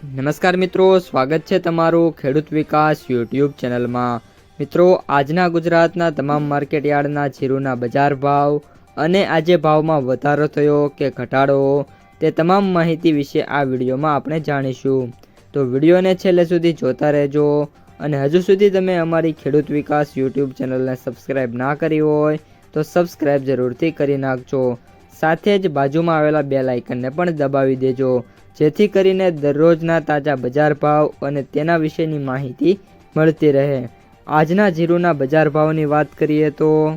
નમસ્કાર મિત્રો, સ્વાગત છે તમારું ખેડૂત વિકાસ યુટ્યુબ ચેનલમાં। મિત્રો, આજના ગુજરાતના તમામ માર્કેટ યાર્ડના જીરુના બજાર ભાવ અને આજે ભાવમાં વધારો થયો કે ઘટાડો તે તમામ માહિતી વિશે આ વિડીયોમાં આપણે જાણીશું। તો વિડીયોને છેલ્લે સુધી જોતા રહેજો અને હજુ સુધી તમે અમારી ખેડૂત વિકાસ યુટ્યુબ ચેનલને સબસ્ક્રાઈબ ના કરી હોય તો સબસ્ક્રાઈબ જરૂરથી કરી નાખજો। સાથે જ બાજુમાં આવેલા બેલ આઇકનને પણ દબાવી દેજો, જેથી કરીને દરરોજના તાજા બજાર ભાવ અને તેના વિશેની માહિતી મળતી રહે। આજના જીરુના બજાર ભાવની વાત કરીએ તો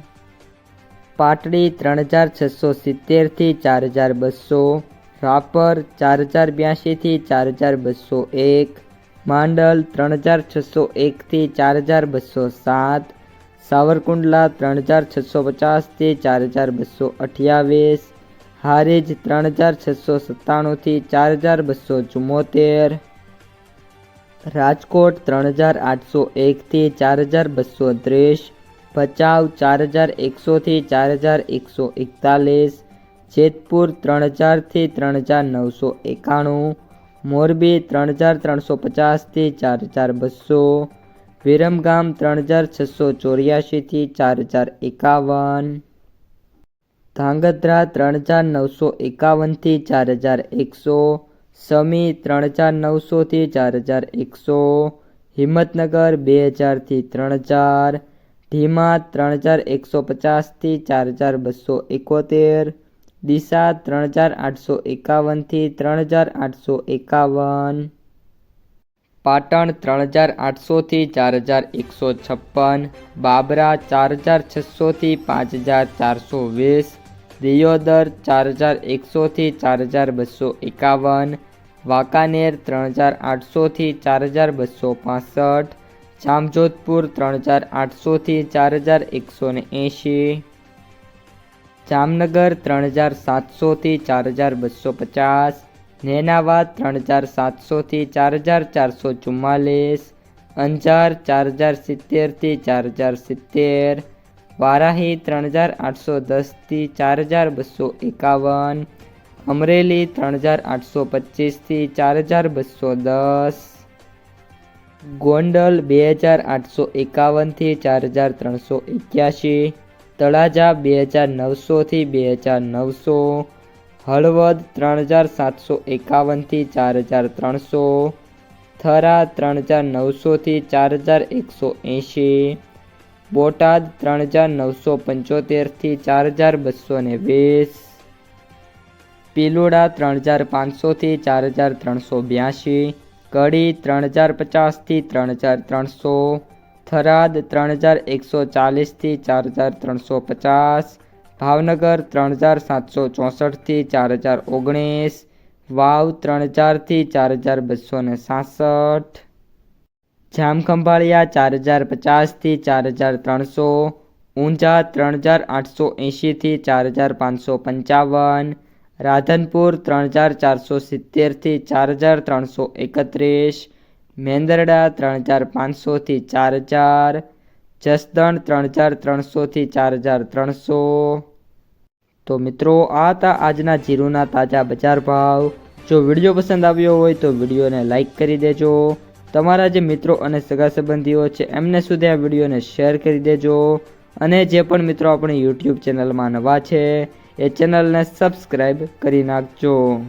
પાટડી 3670 થી 4200, રાપર 4082 થી 4201, માંડલ 3601 થી 4207, સાવરકુંડલા 3650 થી 4228, હારીજ 3697 થી 4274, રાજકોટ 3801 થી 4230, ભચાઉ 4100 થી 4141, જેતપુર 3000 થી 3991, મોરબી 3350 થી 4200, વિરમગામ 3684 થી 4051, ધાંગધ્રા 3951 થી 4100, સમી 3900 થી 4100, હિંમતનગર 2000 થી 3000, ઢીમા 3150 થી 4271, ડીસા 3851 થી 3851, પાટણ 3800 થી 4156, બાબરા 4600 થી 5420, દિયોદર 4100 થી 4251, વાંકાનેર 3800 થી 4265, જામજોધપુર 3800 થી 4180, જામનગર 3700 થી 4250, નેનાવાદ 3700 થી 4444, અંજાર 4070 થી 4070, વારાહી 3810 થી 4251, અમરેલી 3825 થી 4210, ગોંડલ 2851 થી 4381, તળાજા 2900 થી 2900, હળવદ 3751 થી 4300, થરા 3900 થી 4180, બોટાદ 3975 થી 4220, પિલોડા 3500 થી 4382, કડી 3050 થી 3300, થરાદ 3140 થી 4350, ભાવનગર 3764 થી 4019, વાવ 3000 થી 4266, જામખંભાળિયા 4050 થી 4300, ઊંઝા 3880 થી 4555, રાધનપુર 3470 થી 4331, મેંદરડા 3500 થી 4000, જસદણ 3300 થી 4300। તો મિત્રો, આ હતા આજના જીરુના તાજા બજાર ભાવ। જો વિડીયો પસંદ આવ્યો હોય તો વિડીયોને લાઈક કરી દેજો, તમારા જે મિત્રો અને સગા સંબંધીઓ છે એમને સુધી આ વિડીયોને શેર કરી દેજો, અને જે પણ મિત્રો આપણી યુટ્યુબ ચેનલમાં નવા છે એ ચેનલને સબસ્ક્રાઈબ કરી નાખજો।